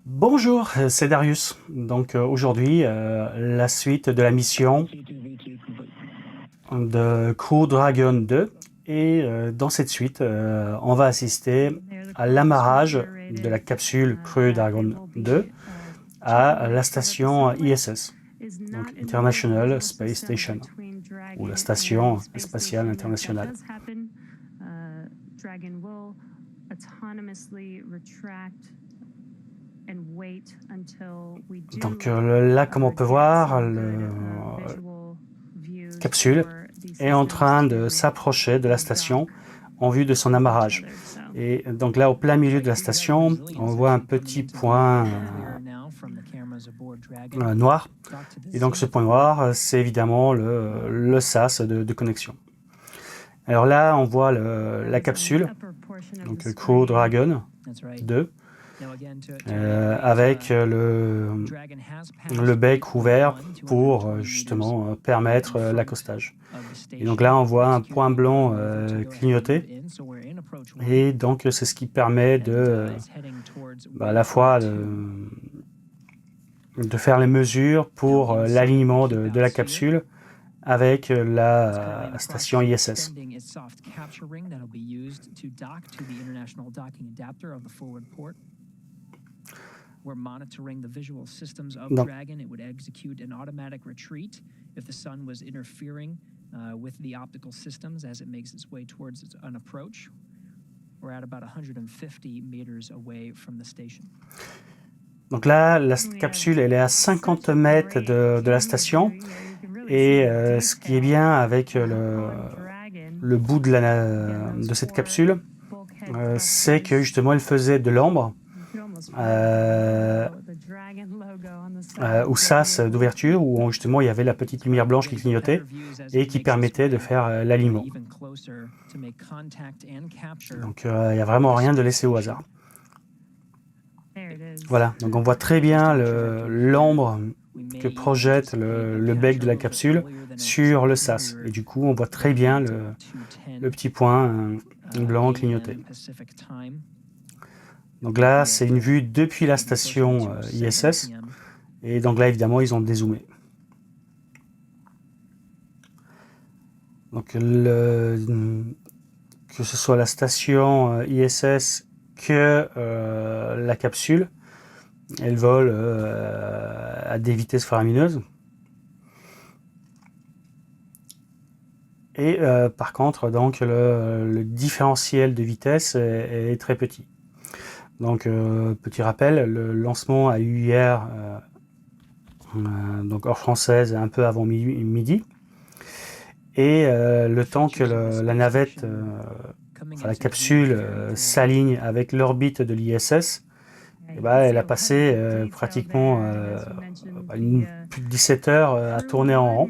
Bonjour, c'est Darius. Donc aujourd'hui, la suite de la mission de Crew Dragon 2. Et dans cette suite, on va assister à l'amarrage de la capsule Crew Dragon 2 à la station ISS, donc International Space Station, ou la station spatiale internationale. Donc là, comme on peut voir, la capsule est en train de s'approcher de la station en vue de son amarrage. Et donc là, au plein milieu de la station, on voit un petit point noir. Et donc ce point noir, c'est évidemment le SAS de connexion. Alors là, on voit la capsule, donc Crew Dragon 2, avec le bec ouvert pour justement permettre l'accostage. Et donc là, on voit un point blanc clignoter. Et donc, c'est ce qui permet à la fois de faire les mesures pour l'alignement de la capsule avec la station ISS. We're monitoring the visual systems of Donc, Dragon. It would execute an automatic retreat if the sun was interfering with the optical systems as it makes its way towards an approach. We're at about 150 meters away from the station. Donc là, la capsule, elle est à 50 mètres de la station. Et ce qui est bien avec le bout de cette capsule, c'est que justement, elle faisait de l'ombre au sas d'ouverture, où justement il y avait la petite lumière blanche qui clignotait et qui permettait de faire l'alignement. Donc il n'y a vraiment rien de laissé au hasard. Voilà, donc on voit très bien l'ombre que projette le bec de la capsule sur le sas. Et du coup, on voit très bien le petit point blanc clignoté. Donc là, c'est une vue depuis la station ISS. Et donc là, évidemment, ils ont dézoomé. Donc que ce soit la station ISS que la capsule, elle vole à des vitesses faramineuses. Et par contre, donc le différentiel de vitesse est très petit. Donc petit rappel, le lancement a eu hier, donc heure française, un peu avant midi. Et le temps que la navette, la capsule s'aligne avec l'orbite de l'ISS, elle a passé pratiquement plus de 17 heures à tourner en rond.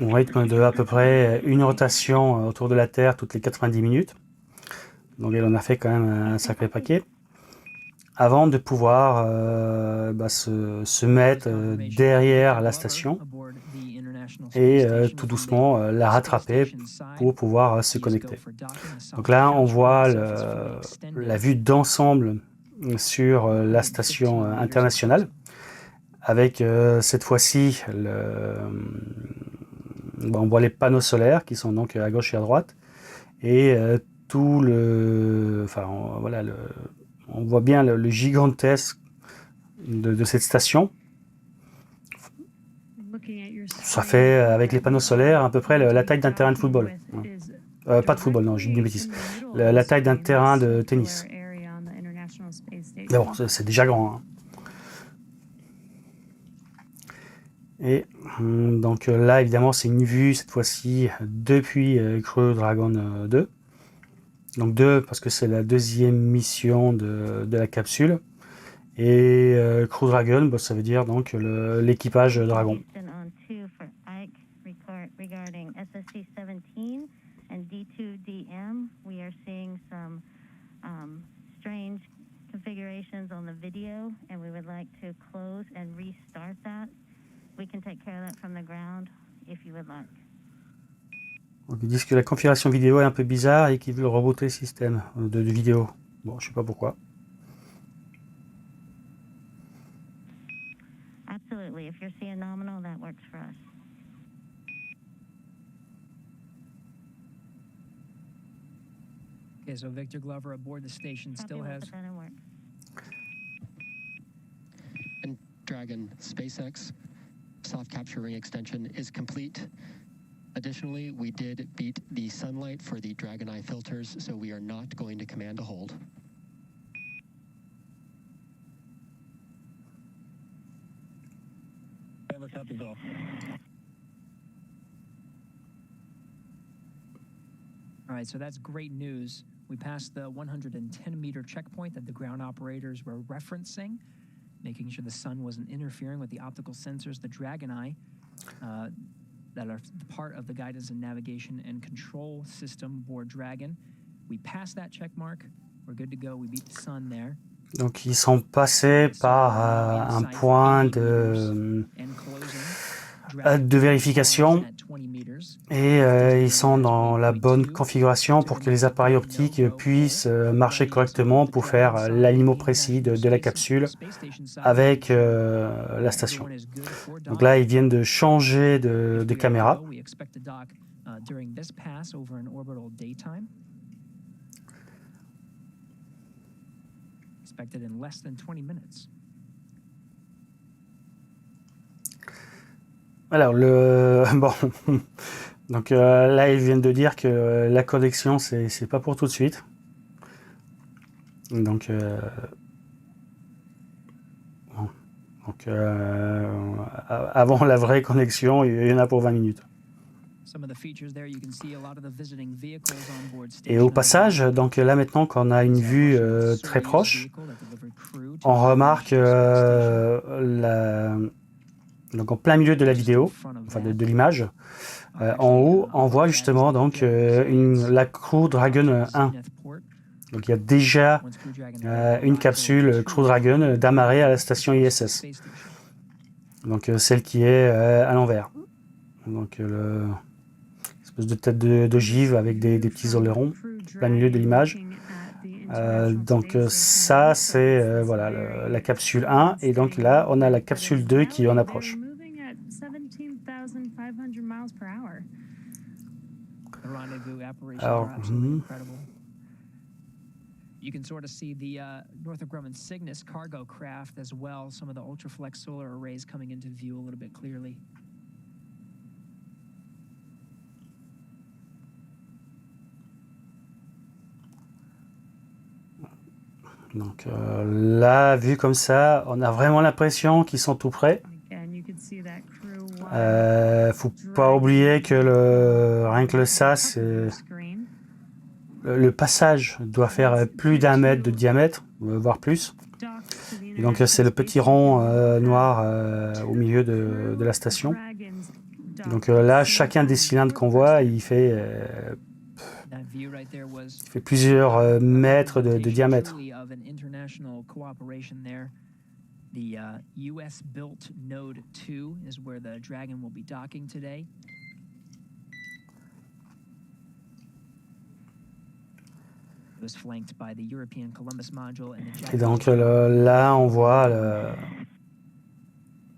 Au rythme de à peu près une rotation autour de la Terre toutes les 90 minutes. Donc elle en a fait quand même un sacré paquet. Avant de pouvoir se mettre derrière la station et tout doucement la rattraper pour pouvoir se connecter. Donc là, on voit la vue d'ensemble sur la station internationale, avec cette fois-ci, on voit les panneaux solaires qui sont donc à gauche et à droite, et tout on voit bien le gigantesque de cette station. Ça fait, avec les panneaux solaires, à peu près la taille d'un terrain de football. Pas de football, non, je dis une bêtise. La taille d'un terrain de tennis. Mais bon, c'est déjà grand. Hein. Et donc là, évidemment, c'est une vue, cette fois-ci, depuis Crew Dragon 2. Donc 2, parce que c'est la deuxième mission de la capsule. Et Crew Dragon, ça veut dire donc l'équipage Dragon. Configurations on the video, and we would like to close and restart that. We can take care of that from the ground if you would like. Donc ils disent que la configuration vidéo est un peu bizarre et qu'ils veulent rebooter le système de vidéo. Bon, je sais pas pourquoi. Absolutely. If you're seeing nominal, that works for us. Okay, so Victor Glover aboard the station Copy, still we'll has put that in work. And Dragon SpaceX soft capture ring extension is complete. Additionally, we did beat the sunlight for the Dragon Eye filters, so we are not going to command a hold. All right, so that's great news. We passed the 110-meter checkpoint that the ground operators were referencing, making sure the sun wasn't interfering with the optical sensors, the Dragon Eye, that are part of the guidance and navigation and control system aboard Dragon. We passed that check mark. We're good to go. We beat the sun there. Donc ils sont passés par un point de vérification et ils sont dans la bonne configuration pour que les appareils optiques puissent marcher correctement pour faire l'alignement précis de la capsule avec la station. Donc là, ils viennent de changer de caméra. Expected in less than 20 minutes. Alors bon, donc là ils viennent de dire que la connexion c'est pas pour tout de suite. Donc bon. Donc avant la vraie connexion, il y en a pour 20 minutes. Et au passage, donc là maintenant qu'on a une vue très proche, on remarque donc en plein milieu de la vidéo, enfin de l'image, en haut, on voit justement donc la Crew Dragon 1. Donc il y a déjà une capsule Crew Dragon d'amarrée à la station ISS. Donc celle qui est à l'envers. Donc espèce de tête d'ogive avec des petits ailerons plein milieu de l'image. Donc ça c'est voilà la capsule 1 et donc là on a la capsule 2 qui en approche. Alors, you can sort of see the Northrop Grumman Cygnus cargo craft as well, some of the ultraflex solar arrays coming into view a little bit clearly. Donc là, vu comme ça, on a vraiment l'impression qu'ils sont tout près. Faut pas oublier que rien que le SAS, le passage doit faire plus d'1 mètre de diamètre, voire plus. Et donc c'est le petit rond noir au milieu de la station. Donc là, chacun des cylindres qu'on voit, il fait plusieurs mètres de diamètre. The US-built Node 2 is where the Dragon will be docking today. It was flanked by the European Columbus module and the Et donc là, on voit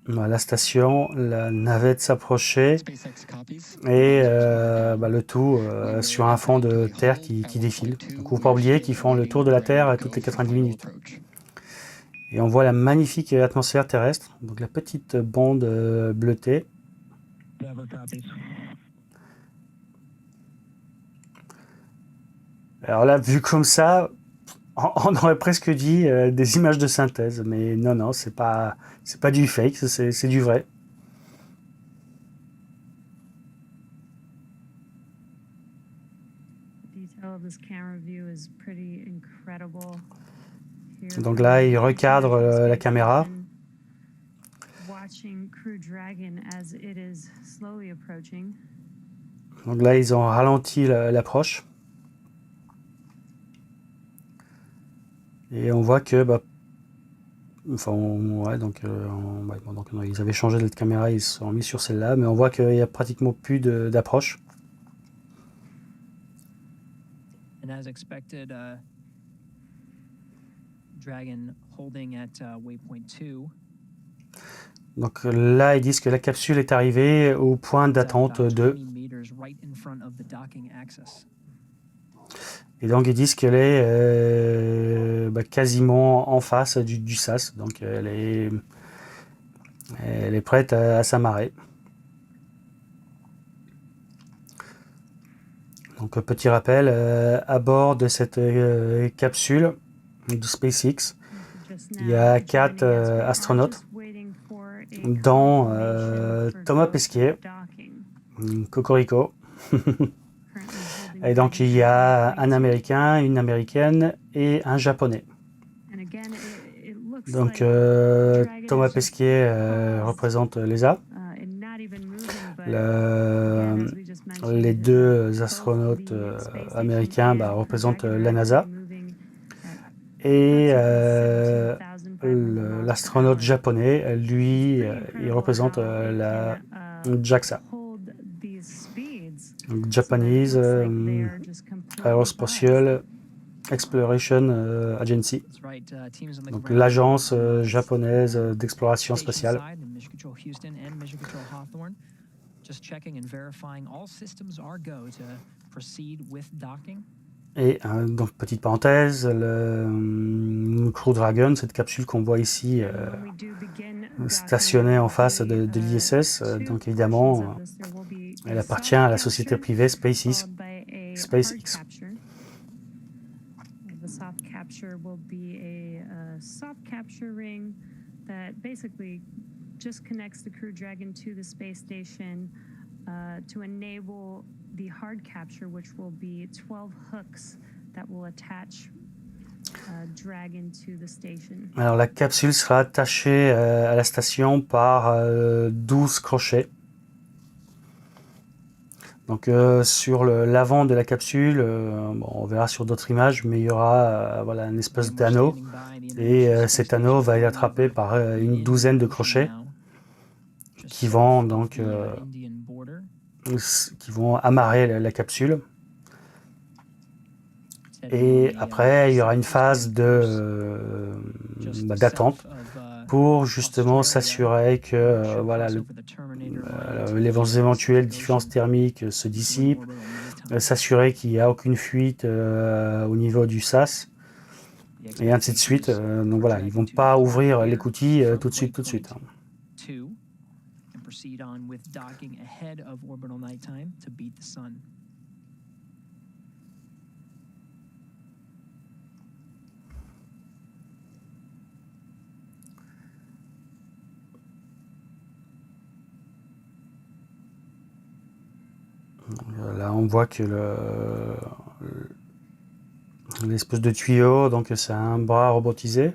la station, la navette s'approcher et le tout sur un fond de terre qui défile. Donc il ne faut pas oublier qu'ils font le tour de la Terre toutes les 90 minutes. Et on voit la magnifique atmosphère terrestre, donc la petite bande bleutée. Alors là, vu comme ça, on aurait presque dit des images de synthèse, mais non, c'est pas du fake, c'est du vrai. Donc là, il recadre la caméra. Donc là, ils ont ralenti l'approche. Et on voit que, donc ils avaient changé de caméra, ils se sont mis sur celle-là, mais on voit qu'il n'y a pratiquement plus d'approche. Dragon holding at waypoint 2. Donc là, ils disent que la capsule est arrivée au point It's at d'attente about 2. 20 meters right in front of the docking axis. Et donc, ils disent qu'elle est quasiment en face du sas. Donc, elle est prête à s'amarrer. Donc, petit rappel, à bord de cette capsule du SpaceX, il y a 4 astronautes, dont Thomas Pesquet, Cocorico. Et donc, il y a un Américain, une Américaine et un Japonais. Donc, Thomas Pesquet représente l'ESA. Les 2 astronautes américains représentent la NASA. Et l'astronaute japonais, lui, il représente la JAXA. Donc, Japanese Aerospatial Exploration Agency. That's right. Teams on the Donc ground l'agence on the japonaise d'exploration station spatiale. side in Mission Control Houston and Mission Control Hawthorne. Just checking and verifying all systems are go to proceed with docking. Et donc petite parenthèse, le Crew Dragon, cette capsule qu'on voit ici stationnée en face de l'ISS, donc évidemment elle appartient à la société privée SpaceX. The soft capture will be a soft capture ring that basically just connects the Crew Dragon to the space station to enable the hard capture, which will be 12 hooks that will attach Dragon to the station. Alors la capsule sera attachée à la station par 12 crochets. Donc sur l'avant de la capsule, on verra sur d'autres images, mais il y aura voilà, une espèce d'anneau. Et cet anneau va être attrapé par une douzaine de crochets qui vont donc qui vont amarrer la capsule. Et après, il y aura une phase d'attente pour justement s'assurer que voilà, les éventuelles différences thermiques se dissipent, s'assurer qu'il n'y a aucune fuite au niveau du sas, et ainsi de suite. Donc voilà, ils ne vont pas ouvrir l'écoutille tout de suite. Là, on voit que l'espèce de tuyau, donc c'est un bras robotisé,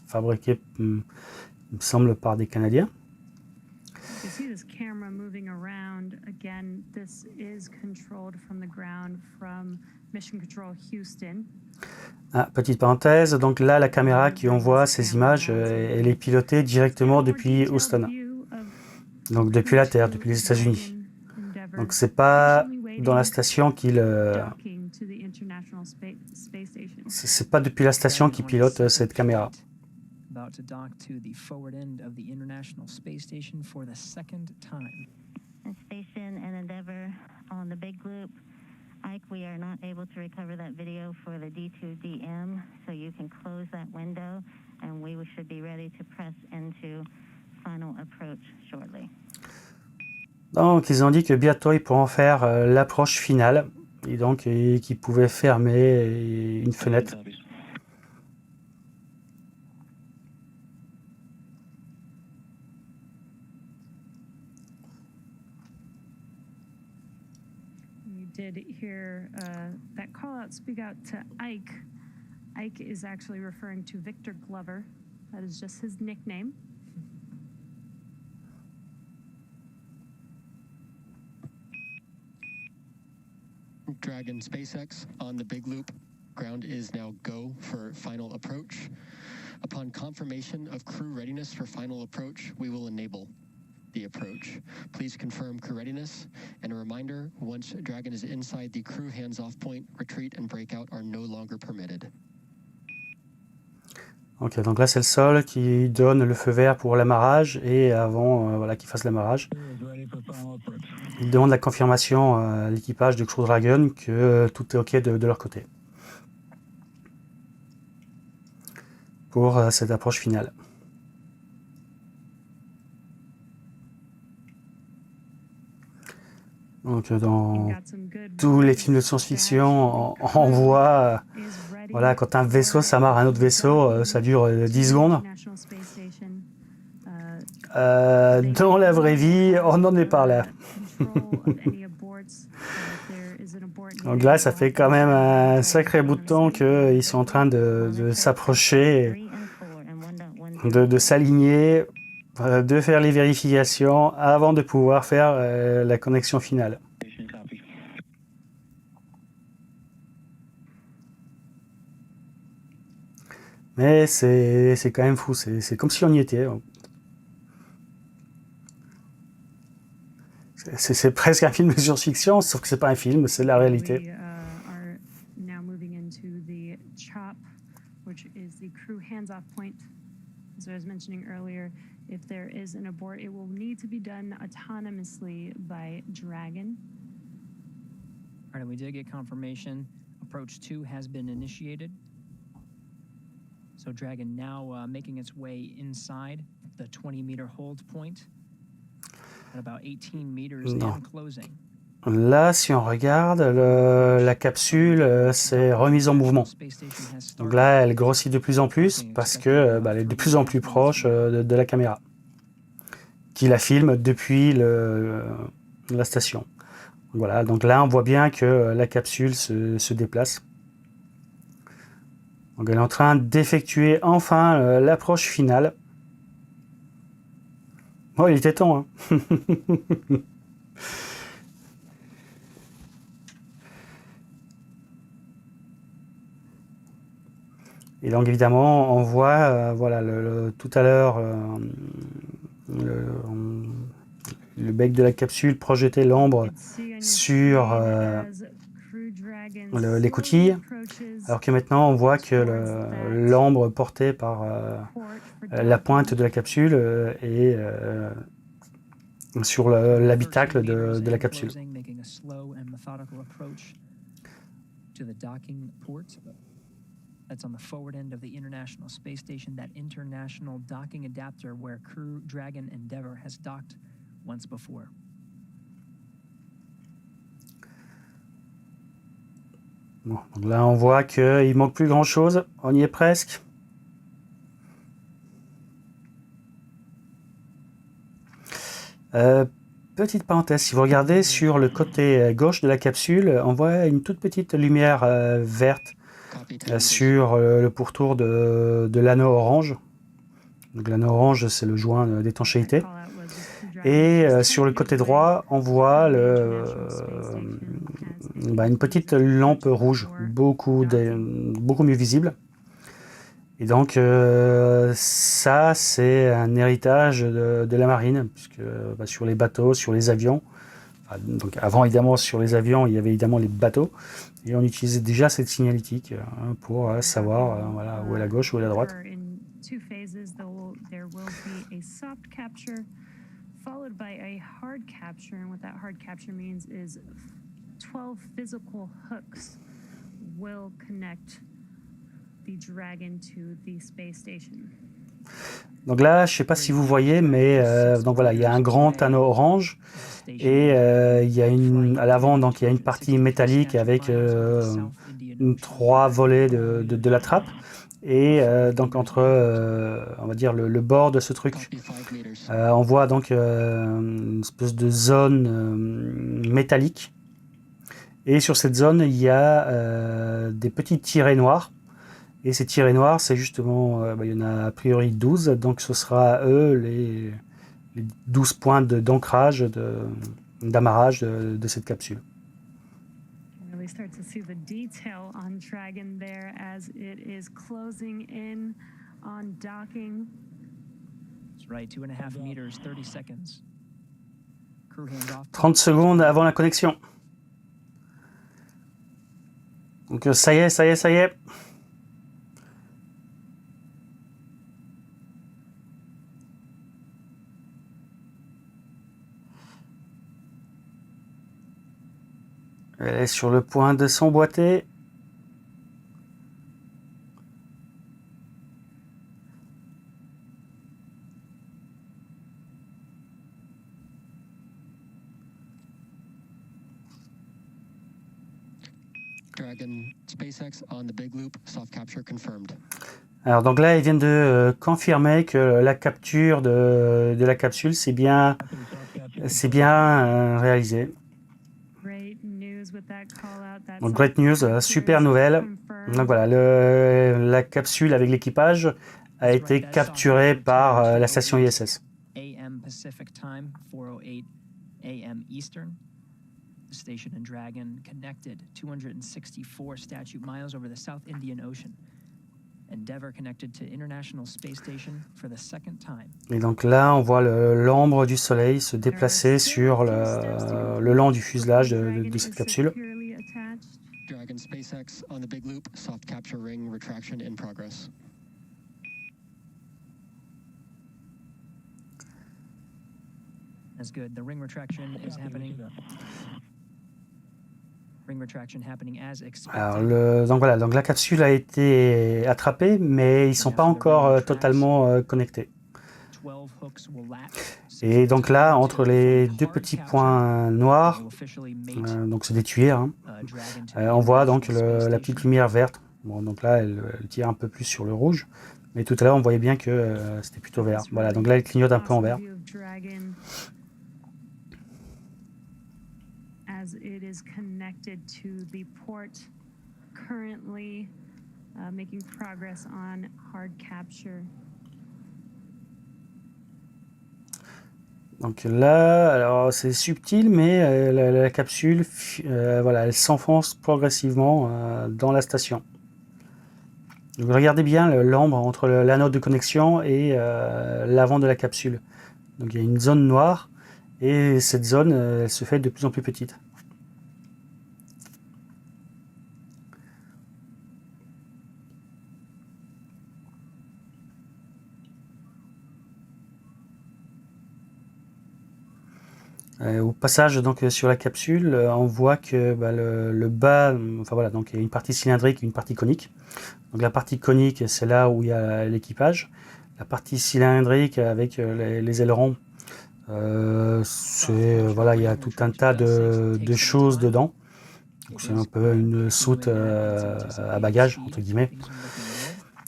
fabriqué, il me semble, par des Canadiens. You see this camera moving around. Again, this is controlled from the ground from Mission Control Houston. Ah, petite parenthèse, donc là, la caméra qui envoie ces images, elle est pilotée directement depuis Houston. Donc depuis la Terre, depuis les États-Unis. Donc c'est pas dans la station c'est pas depuis la station qui pilote cette caméra. About to dock to the forward end of the International Space Station for the second time. Station and Endeavour on the big loop. Ike, we are not able to recover that video for the D2DM, so you can close that window and we should be ready to press into final approach shortly. Donc ils ont dit que bientôt ils pourront faire l'approche finale et donc qu'ils pouvaient fermer une fenêtre. Did hear that call out speak out to Ike. Ike is actually referring to Victor Glover. That is just his nickname. Dragon SpaceX on the big loop. Ground is now go for final approach. Upon confirmation of crew readiness for final approach, we will enable the approach. Please confirm crew readiness, and a reminder, once Dragon is inside the crew hands-off point, retreat and breakout are no longer permitted. Donc là, c'est le sol qui donne le feu vert pour l'amarrage et avant voilà, qu'il fasse l'amarrage. Il demande la confirmation à l'équipage de Crew Dragon que tout est OK de leur côté pour cette approche finale. Donc dans tous les films de science-fiction, on voit voilà, quand un vaisseau s'amarre à un autre vaisseau, ça dure 10 secondes. Dans la vraie vie, on n'en est pas là. Donc là, ça fait quand même un sacré bout de temps qu'ils sont en train de s'approcher, de s'aligner, de faire les vérifications avant de pouvoir faire la connexion finale. Mais c'est quand même fou, c'est comme si on y était. C'est presque un film de science-fiction, sauf que c'est pas un film, c'est la réalité. We are now moving into the CHOP, which is the crew hands-off point. As I was mentioning earlier, if there is an abort, it will need to be done autonomously by Dragon. All right, and we did get confirmation. Approach 2 has been initiated. So Dragon now making its way inside the 20-meter hold point at about 18 meters and closing. Là, si on regarde, la capsule s'est remise en mouvement. Donc là, elle grossit de plus en plus parce que elle est de plus en plus proche de la caméra qui la filme depuis la station. Voilà, donc là, on voit bien que la capsule se déplace. Donc elle est en train d'effectuer enfin l'approche finale. Oh, il était temps, hein. Et donc évidemment, on voit voilà, tout à l'heure le bec de la capsule projeter l'ombre sur l'écoutille, alors que maintenant on voit que l'ombre portée par la pointe de la capsule est sur l'habitacle de la capsule. That's on the forward end of the International Space Station, that international docking adapter where Crew Dragon Endeavour has docked once before. Bon, donc là, on voit qu'il manque plus grand-chose. On y est presque. Petite parenthèse, si vous regardez sur le côté gauche de la capsule, on voit une toute petite lumière verte sur le pourtour de l'anneau orange. Donc l'anneau orange, c'est le joint d'étanchéité. Et sur le côté droit, on voit une petite lampe rouge, beaucoup mieux visible. Et donc ça, c'est un héritage de la marine, puisque sur les bateaux, sur les avions, donc avant évidemment sur les avions, il y avait évidemment les bateaux, et on utilisait déjà cette signalétique pour savoir voilà, où est la gauche, où est la droite. Followed by a hard capture, and what that hard capture means is 12 physical hooks will connect the Dragon to the space station. Donc là, je ne sais pas si vous voyez, mais donc voilà, il y a un grand anneau orange et il y a à l'avant, donc il y a une partie métallique avec 3 volets de la trappe. Et donc entre on va dire le bord de ce truc, on voit donc une espèce de zone métallique. Et sur cette zone, il y a des petits tirets noirs. Et ces tirets noirs, c'est justement, il y en a a priori 12, donc ce sera eux les 12 points d'ancrage, d'amarrage de cette capsule. Really start to see the detail on Dragon there as it is closing in on docking. That's right, 2.5 meters, 30 seconds. Crew 30 secondes avant la connexion. Donc ça y est. Elle est sur le point de s'emboîter. Dragon SpaceX on the big loop, soft capture confirmed. Alors donc là, ils viennent de confirmer que la capture de la capsule, c'est bien réalisé. Donc great news, super nouvelle. Donc voilà, la capsule avec l'équipage a été capturée par la station ISS. AM Pacific Time, 4:08 AM Eastern. The station and Dragon connected 264 statute miles over the South Indian Ocean. Endeavour connected to International Space Station for the second time. Et donc là, on voit l'ombre du soleil se déplacer sur le long du fuselage de cette capsule. Dragon SpaceX on the big loop, soft capture ring retraction in progress. That's good. The ring retraction is happening. Ring retraction happening as expected. Alors donc voilà, donc la capsule a été attrapée, mais ils sont pas encore totalement connectés. 12 hooks will latch. Et donc là, entre les deux petits points noirs, donc c'est des tuyères, hein, on voit donc la petite lumière verte. Bon, donc là, elle tire un peu plus sur le rouge, mais tout à l'heure, on voyait bien que c'était plutôt vert. Voilà, donc là, elle clignote un peu en vert. As it is connected to the port, currently making progress on hard capture. Donc là, alors c'est subtil, mais la capsule, voilà, elle s'enfonce progressivement dans la station. Donc regardez bien l'ambre entre l'anode de connexion et l'avant de la capsule. Donc il y a une zone noire et cette zone elle se fait de plus en plus petite. Au passage donc sur la capsule, on voit que le bas, enfin voilà, donc il y a une partie cylindrique et une partie conique. Donc la partie conique, c'est là où il y a l'équipage. La partie cylindrique avec les ailerons, voilà, il y a tout un tas de choses dedans. C'est un peu une soute à bagages entre guillemets.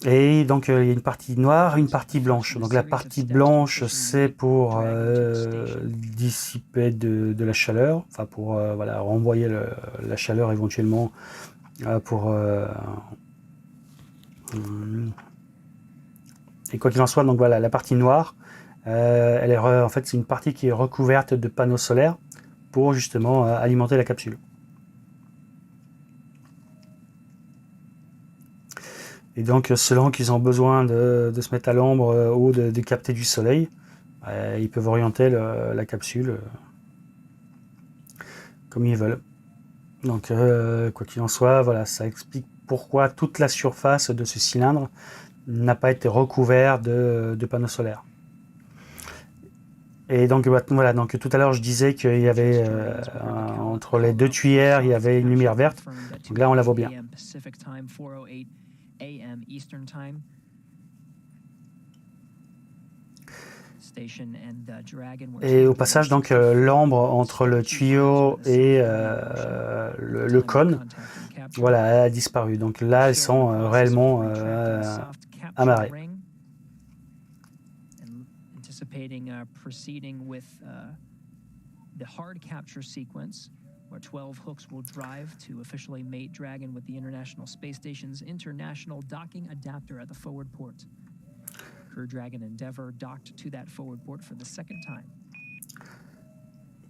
Et donc il y a une partie noire, une partie blanche. Donc la partie blanche, c'est pour dissiper de la chaleur, enfin pour voilà, renvoyer la chaleur éventuellement pour et quoi qu'il en soit, donc voilà, la partie noire, elle est en fait c'est une partie qui est recouverte de panneaux solaires pour justement alimenter la capsule. Et donc, selon qu'ils ont besoin de se mettre à l'ombre ou de capter du soleil, ils peuvent orienter la capsule comme ils veulent. Donc, quoi qu'il en soit, voilà, ça explique pourquoi toute la surface de ce cylindre n'a pas été recouverte de panneaux solaires. Et donc, voilà, donc tout à l'heure, je disais qu'il y avait entre les deux tuyères, il y avait une lumière verte. Donc là, on la voit bien. AM Eastern Time. Et au passage, donc l'ambre entre le tuyau et le cône, voilà, a disparu. Donc là, elles sont réellement amarrées. Anticipating proceeding with the hard capture sequence, where 12 hooks will drive to officially mate Dragon with the International Space Station's International Docking Adapter at the forward port. Crew Dragon Endeavour docked to that forward port for the second time.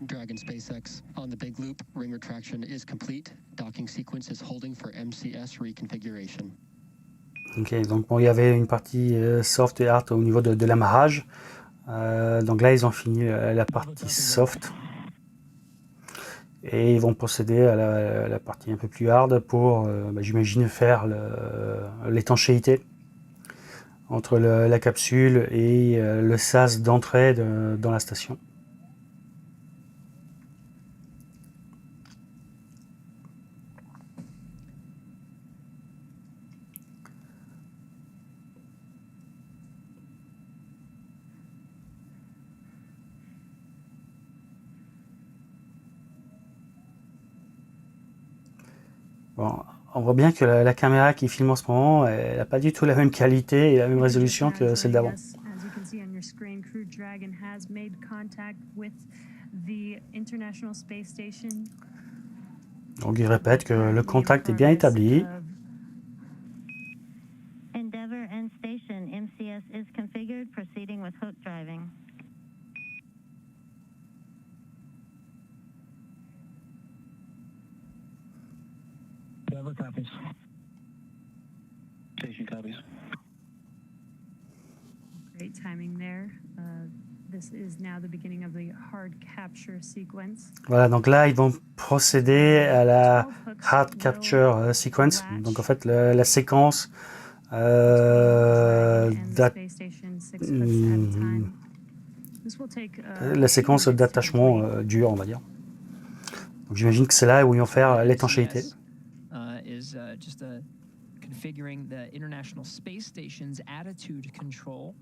Dragon SpaceX on the big loop, ring retraction is complete. Docking sequence is holding for MCS reconfiguration. Ok, donc bon, il y avait une partie soft et hard au niveau de l'amarrage. Donc là, ils ont fini la partie soft. Et ils vont procéder à la partie un peu plus hard pour, j'imagine, faire l'étanchéité entre la capsule et le sas d'entrée dans la station. Bon, on voit bien que la caméra qui filme en ce moment, elle n'a pas du tout la même qualité et la même résolution que celle d'avant. As you can see on your screen, Crew Dragon has made contact with the International Space Station. Donc il répète que le contact est bien établi. Endeavour End Station, MCS is configured, proceeding with hook driving. Endeavour copies. Station copies. Great timing there. This is now the beginning of the hard capture sequence. Voilà, donc là ils vont procéder à la hard capture sequence. Donc en fait la séquence la séquence d'attachement dure, on va dire. Donc j'imagine que c'est là où ils vont faire l'étanchéité. Just configuring the International Space Station's attitude control.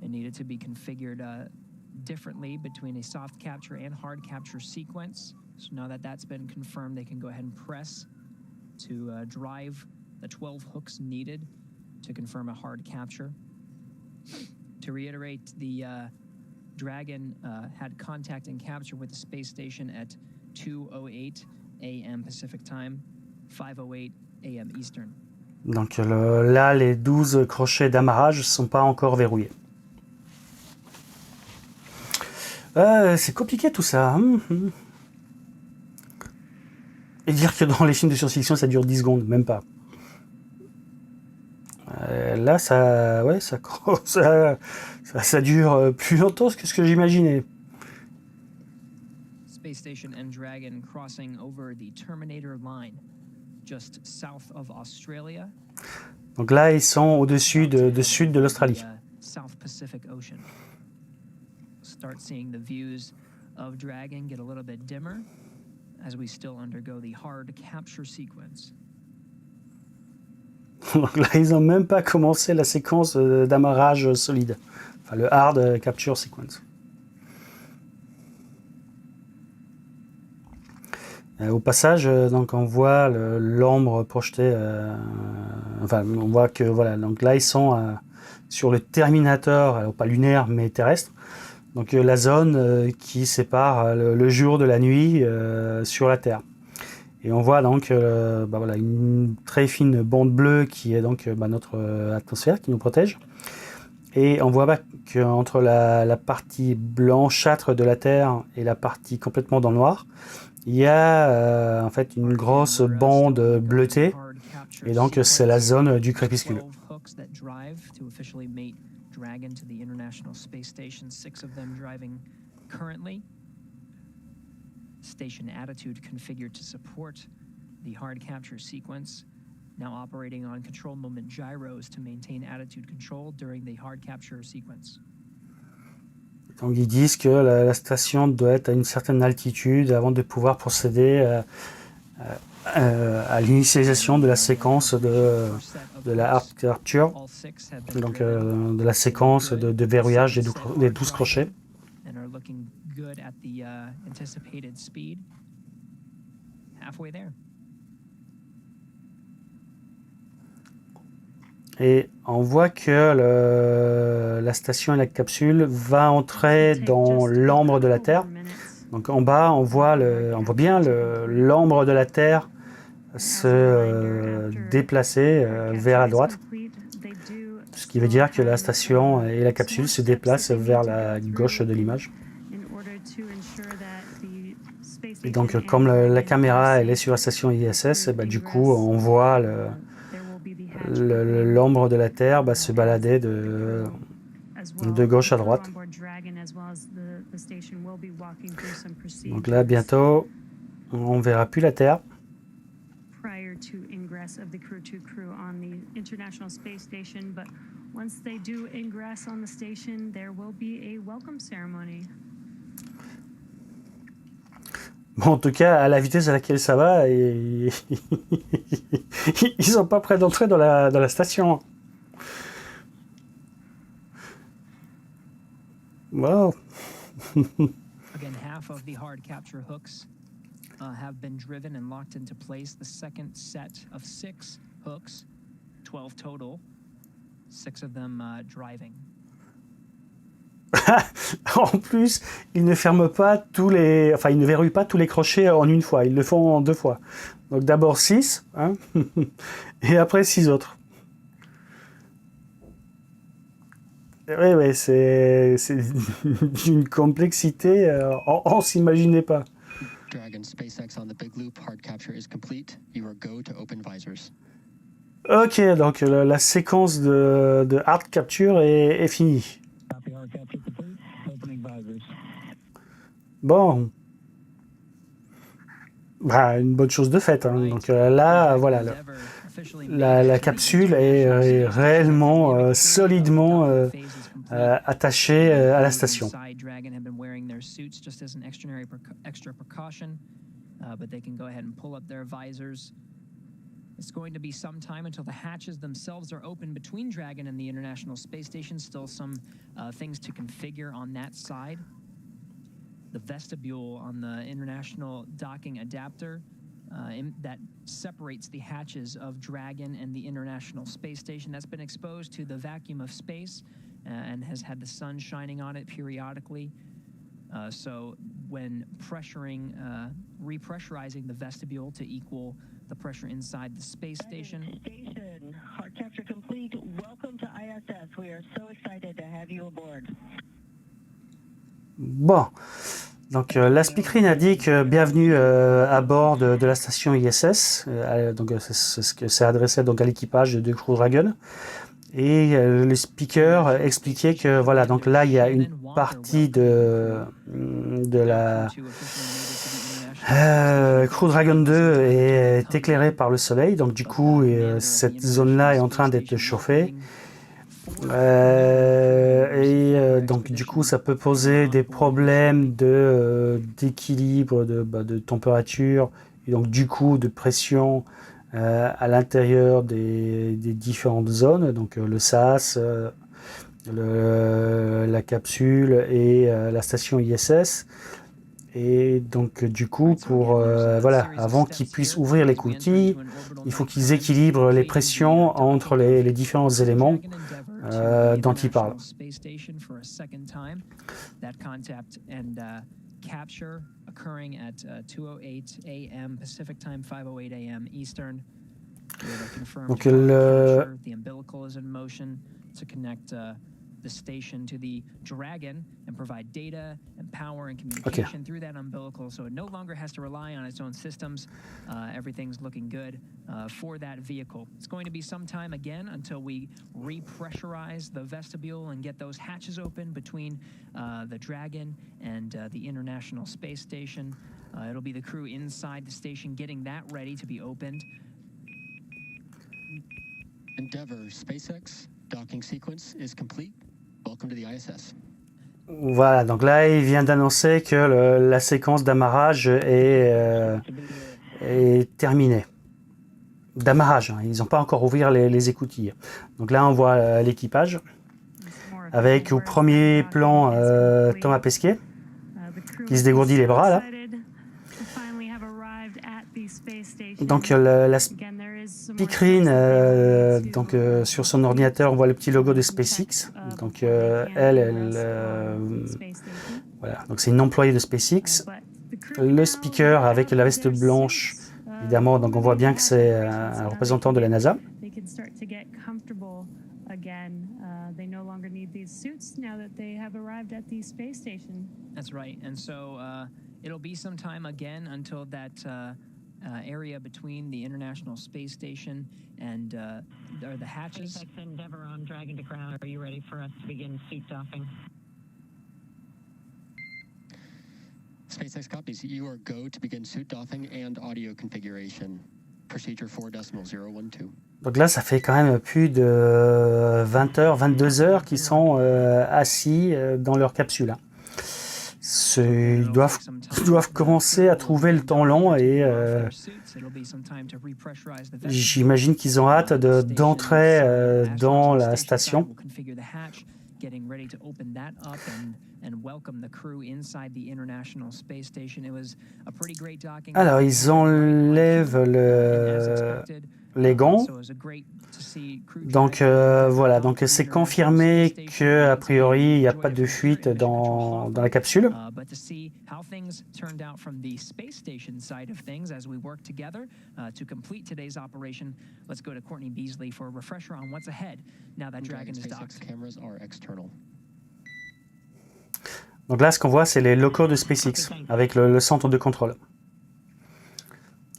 It needed to be configured differently between a soft capture and hard capture sequence. So now that that's been confirmed, they can go ahead and press to drive the 12 hooks needed to confirm a hard capture. To reiterate, the Dragon had contact and capture with the space station at 2:08 a.m. Pacific Time, 5:08 a.m. Eastern. Donc là, les 12 crochets d'amarrage ne sont pas encore verrouillés. C'est compliqué tout ça. Et dire que dans les films de science-fiction, ça dure 10 secondes, même pas. Là, ça dure plus longtemps que ce que j'imaginais. Space Station and Dragon crossing over the Terminator line, just south of Australia. Donc là, ils sont au-dessus de sud de l'Australie. South Pacific Ocean. Start seeing the views of Dragon get a little bit dimmer as we still undergo the hard capture sequence. Donc là, ils n'ont même pas commencé la séquence d'amarrage solide. Enfin, le hard capture sequence. Au passage, donc on voit l'ombre projetée. Enfin, on voit que voilà. Donc là, ils sont sur le Terminator, alors pas lunaire mais terrestre. Donc la zone qui sépare le jour de la nuit sur la Terre. Et on voit donc voilà, une très fine bande bleue qui est donc notre atmosphère qui nous protège. Et on voit qu'entre la partie blanchâtre de la Terre et la partie complètement dans le noir, il y a en fait une grosse bande bleutée. Et donc c'est la zone du crépuscule. Dragon to the International Space Station, 6 of them driving currently. Station attitude configured to support the hard capture sequence, now operating on control moment gyros to maintain attitude control during the hard capture sequence. Donc ils disent que la station doit être à une certaine altitude avant de pouvoir procéder à l'initialisation de la séquence de la hard capture, donc de la séquence de verrouillage des 12 crochets. Et on voit que la station et la capsule va entrer dans l'ambre de la Terre. Donc en bas, on voit bien l'ambre de la Terre se déplacer vers la droite, ce qui veut dire que la station et la capsule se déplacent vers la gauche de l'image. Et donc comme la caméra elle est sur la station ISS, du coup on voit l'ombre de la Terre se balader de gauche à droite. Donc là bientôt on verra plus la Terre. Prior to ingress of the Crew 2 crew on the International Space Station, but once they do ingress on the station, there will be a welcome ceremony. Bon, en tout cas, à la vitesse à laquelle ça va, ils sont pas prêts d'entrer dans la station. Wow. Again, half of the hard capture hooks have been driven and locked into place. The second set of 6 hooks, 12 total, 6 of them driving. En plus, ils ne ferment pas ils ne verrouillent pas tous les crochets en une fois, ils le font en 2 fois. Donc d'abord 6, hein, et après 6 autres. Oui, c'est d'une complexité, on s'imaginait pas. Dragon SpaceX on the big loop. Hard capture is complete. You are go to open visors. Ok, donc la séquence de hard capture est finie. Copy, hard capture complete. Opening visors. Bon. Bah, une bonne chose de faite. Hein. Donc là, voilà, la capsule est réellement, solidement attachée à la station. Dragon have been wearing their suits just as an extra precaution, but they can go ahead and pull up their visors. It's going to be some time until the hatches themselves are open between Dragon and the International Space Station. Still some things to configure on that side. The vestibule on the International Docking Adapter that separates the hatches of Dragon and the International Space Station. That's been exposed to the vacuum of space and has had the sun shining on it periodically. So when repressurizing the vestibule to equal the pressure inside the space station. Station, hard capture complete. Welcome to ISS. We are so excited to have you aboard. Bon, donc la speakerine a dit que bienvenue à bord de la station ISS. Donc c'est ce que c'est adressé donc à l'équipage de Crew Dragon. Et le speaker expliquait que voilà, donc là il y a une partie de la Crew Dragon 2 est éclairée par le soleil, donc du coup cette zone-là est en train d'être chauffée. Donc du coup ça peut poser des problèmes d'équilibre, de température et donc du coup de pression à l'intérieur des différentes zones, donc le SAS, la capsule et la station ISS. Et donc du coup voilà, avant qu'ils puissent ouvrir les coutilles, il faut qu'ils équilibrent les pressions entre les différents éléments dont ils parlent. Capture occurring at 2:08 a.m. Pacific Time, 5:08 a.m. Eastern. Donc the umbilical is in motion to connect the station to the Dragon and provide data and power and communication through that umbilical, so it no longer has to rely on its own systems. Everything's looking good for that vehicle. It's going to be some time again until we repressurize the vestibule and get those hatches open between the Dragon and the International Space Station. It'll be the crew inside the station getting that ready to be opened. Endeavour SpaceX docking sequence is complete. Welcome to the ISS. Voilà, donc là il vient d'annoncer que la séquence d'amarrage est terminée. D'amarrage, hein. Ils n'ont pas encore ouvert les écoutilles. Donc là on voit l'équipage avec au premier plan Thomas Pesquet qui se dégourdit les bras là. Donc la speakerine, sur son ordinateur, on voit le petit logo de SpaceX. Donc voilà, donc c'est une employée de SpaceX. Le speaker avec la veste blanche, évidemment, donc on voit bien que c'est un représentant de la NASA. They no longer need these suits now that they have arrived at the space station. That's right, and so it'll be some time again until that area between the International Space Station and the hatches. SpaceX Endeavour on Dragon to ground. Are you ready for us to begin suit doffing? SpaceX copies. You are go to begin suit doffing and audio configuration. Procedure 4.012. Donc là, ça fait quand même plus de 20 heures, 22 heures qu'ils sont assis dans leur capsule. Hein. Ils doivent commencer à trouver le temps long et j'imagine qu'ils ont hâte d'entrer dans la station getting ready to open that up and welcome the crew inside the International Space Station. It was a pretty great docking. Alors, ils enlèvent les gants. Donc voilà, donc c'est confirmé que a priori il n'y a pas de fuite dans la capsule. But to see how things turned out from the space station side of things as we work together to complete today's operation, let's go to Courtney Beasley for a refresher on what's ahead now that Dragon is docked. Cameras are external. Donc là, ce qu'on voit, c'est les locaux de SpaceX avec le centre de contrôle.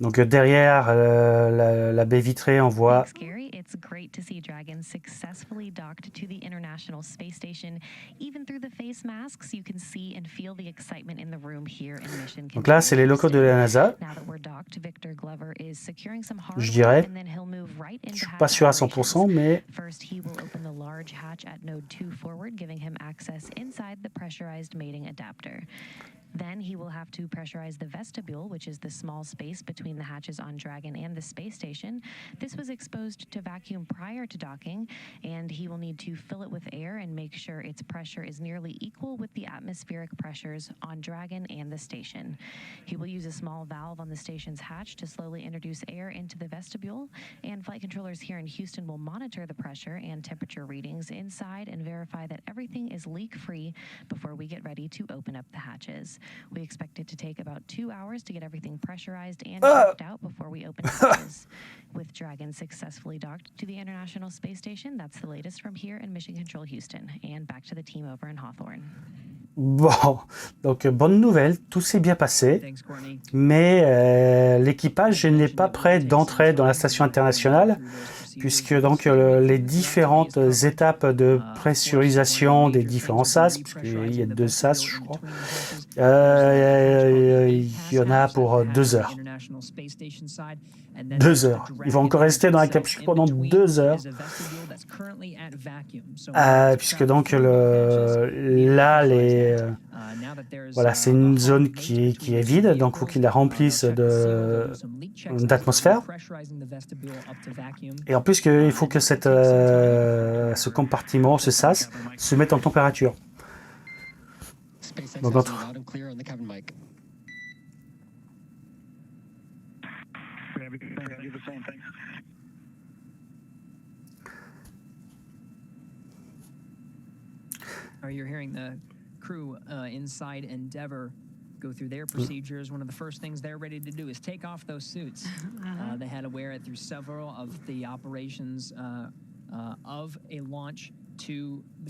Donc derrière la baie vitrée, on voit It's great to see Dragon successfully docked to the International Space Station. Even through the face masks, you can see and feel the excitement in the room here in Mission Control. Donc là, c'est les locaux de la NASA. Now that we're docked, Victor Glover is securing some Je dirais. hardware and then he'll move right into Je suis pas sûr à 100%, mais First, he will open the large hatch at node 2 forward, giving him access inside the pressurized mating adapter. Then he will have to pressurize the vestibule, which is the small space between the hatches on Dragon and the space station. This was exposed to vacuum prior to docking, and he will need to fill it with air and make sure its pressure is nearly equal with the atmospheric pressures on Dragon and the station. He will use a small valve on the station's hatch to slowly introduce air into the vestibule, and flight controllers here in Houston will monitor the pressure and temperature readings inside and verify that everything is leak-free before we get ready to open up the hatches. We expect it to take about 2 hours to get everything pressurized and checked out before we open hatches. With Dragon successfully docked to the International Space Station, that's the latest from here in Mission Control Houston. And back to the team over in Hawthorne. bon, donc bonne nouvelle, tout s'est bien passé, mais l'équipage n'est pas prêt d'entrer dans la station internationale, puisque donc les différentes étapes de pressurisation des différents SAS, puisqu'il y a 2 SAS, je crois, il y en a pour 2 heures. 2 heures. Ils vont encore rester dans la capsule pendant 2 heures, puisque donc là, voilà, c'est une zone qui est vide, donc il faut qu'ils la remplissent d'atmosphère. Et en plus, il faut que ce compartiment, ce SAS, se mette en température. Donc, You're hearing the crew inside Endeavour go through their procedures. One of the first things they're ready to do is take off those suits. They had to wear it through several of the operations of a launch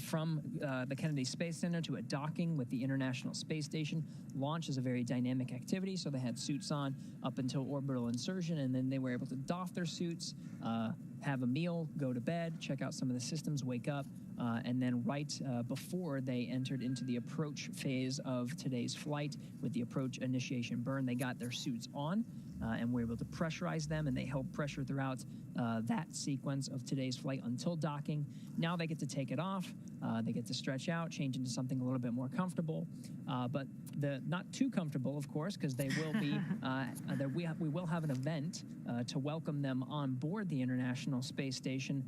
from the Kennedy Space Center to a docking with the International Space Station. Launch is a very dynamic activity, so they had suits on up until orbital insertion, and then they were able to doff their suits, have a meal, go to bed, check out some of the systems, wake up, and then right before they entered into the approach phase of today's flight with the approach initiation burn, they got their suits on and were able to pressurize them, and they held pressure throughout that sequence of today's flight until docking. Now they get to take it off, they get to stretch out, change into something a little bit more comfortable, but not too comfortable, of course, because they will be we will have an event to welcome them on board the International Space Station.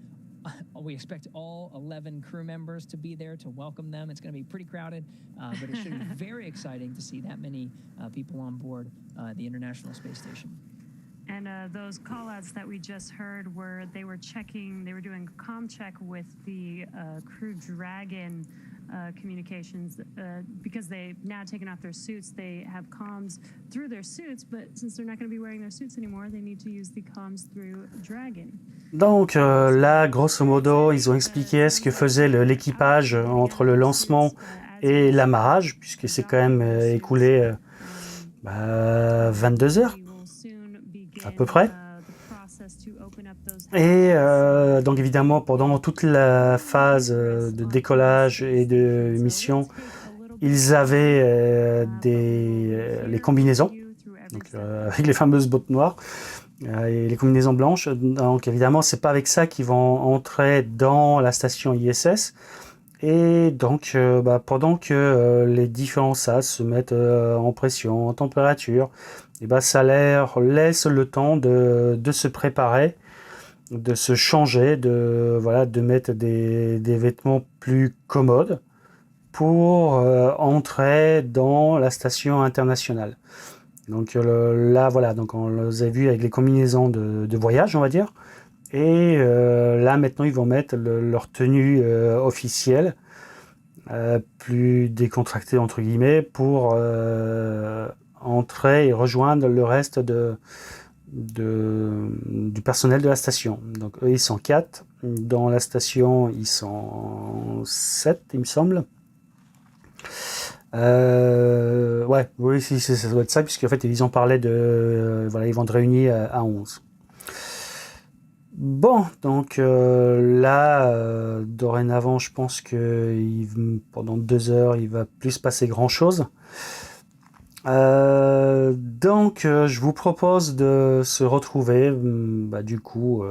We expect all 11 crew members to be there to welcome them. It's going to be pretty crowded, but it should be very exciting to see that many people on board the International Space Station. And those call-outs that we just heard they were doing a comm check with the Crew Dragon communications because they've now taken off their suits. They have comms through their suits, but since they're not going to be wearing their suits anymore, they need to use the comms through Dragon. Donc là, grosso modo, ils ont expliqué ce que faisait l'équipage entre le lancement et l'amarrage, puisque c'est quand même écoulé 22 heures, à peu près. Et donc évidemment, pendant toute la phase de décollage et de mission, ils avaient les combinaisons, donc, avec les fameuses bottes noires et les combinaisons blanches. Donc évidemment, c'est pas avec ça qu'ils vont entrer dans la station ISS. Et donc, pendant que les différents SAS se mettent en pression, en température, et ça leur laisse le temps de se préparer de se changer, de mettre des vêtements plus commodes pour entrer dans la station internationale. Donc là, voilà, donc on les a vus avec les combinaisons de voyage, on va dire. Et là, maintenant, ils vont mettre leur tenue officielle, plus décontractée, entre guillemets, pour entrer et rejoindre le reste du personnel de la station. Donc eux, ils sont 4. Dans la station, ils sont 7, il me semble. Ouais, oui, si, ça doit être ça, puisqu'en fait, ils ont parlé voilà, ils vont être réunis à 11. Bon, donc là, dorénavant, je pense que pendant 2 heures, il va plus passer grand-chose. Donc, je vous propose de se retrouver, du coup,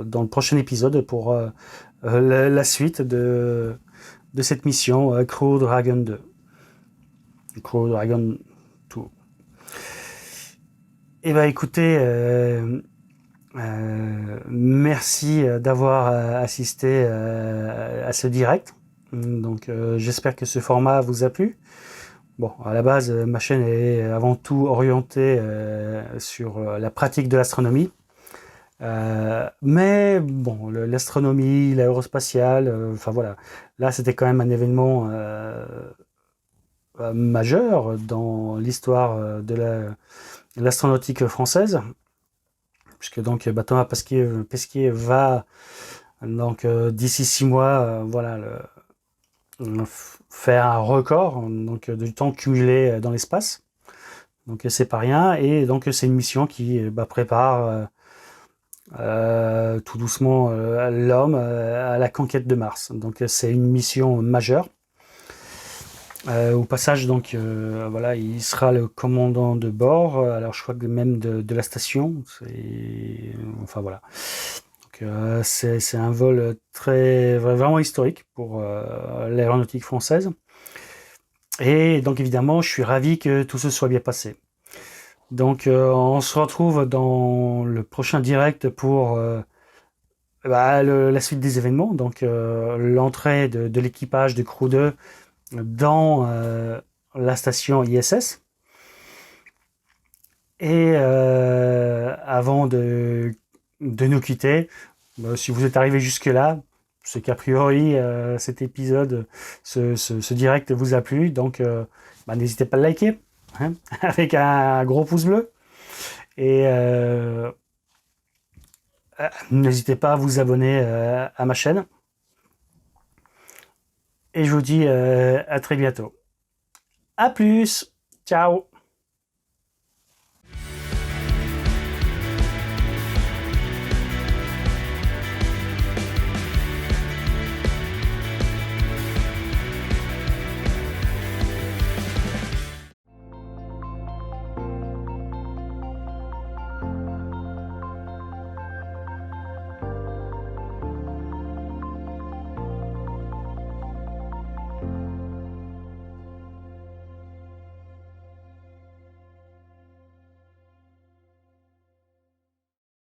dans le prochain épisode pour la suite de cette mission Crew Dragon 2. Crew Dragon 2. Eh ben, écoutez, merci d'avoir assisté à ce direct. Donc, j'espère que ce format vous a plu. Bon, à la base, ma chaîne est avant tout orientée sur la pratique de l'astronomie. Mais bon, l'astronomie, l'aérospatiale, enfin voilà. Là, c'était quand même un événement majeur dans l'histoire de l'astronautique française. Puisque donc Thomas Pesquet va donc d'ici 6 mois voilà, faire un record donc, du temps cumulé dans l'espace. Donc c'est pas rien, et donc c'est une mission qui prépare tout doucement l'homme à la conquête de Mars. Donc c'est une mission majeure. Au passage, donc voilà, il sera le commandant de bord. Alors je crois que même de la station. Enfin voilà. Donc c'est un vol vraiment historique pour l'aéronautique française. Et donc évidemment, je suis ravi que tout ce soit bien passé. Donc on se retrouve dans le prochain direct pour la suite des événements. Donc l'entrée de l'équipage de Crew 2 dans la station ISS. Et avant de nous quitter, si vous êtes arrivé jusque-là, c'est qu'a priori cet épisode, ce direct vous a plu. Donc n'hésitez pas à le liker hein, avec un gros pouce bleu. Et n'hésitez pas à vous abonner à ma chaîne. Et je vous dis à très bientôt. À plus. Ciao.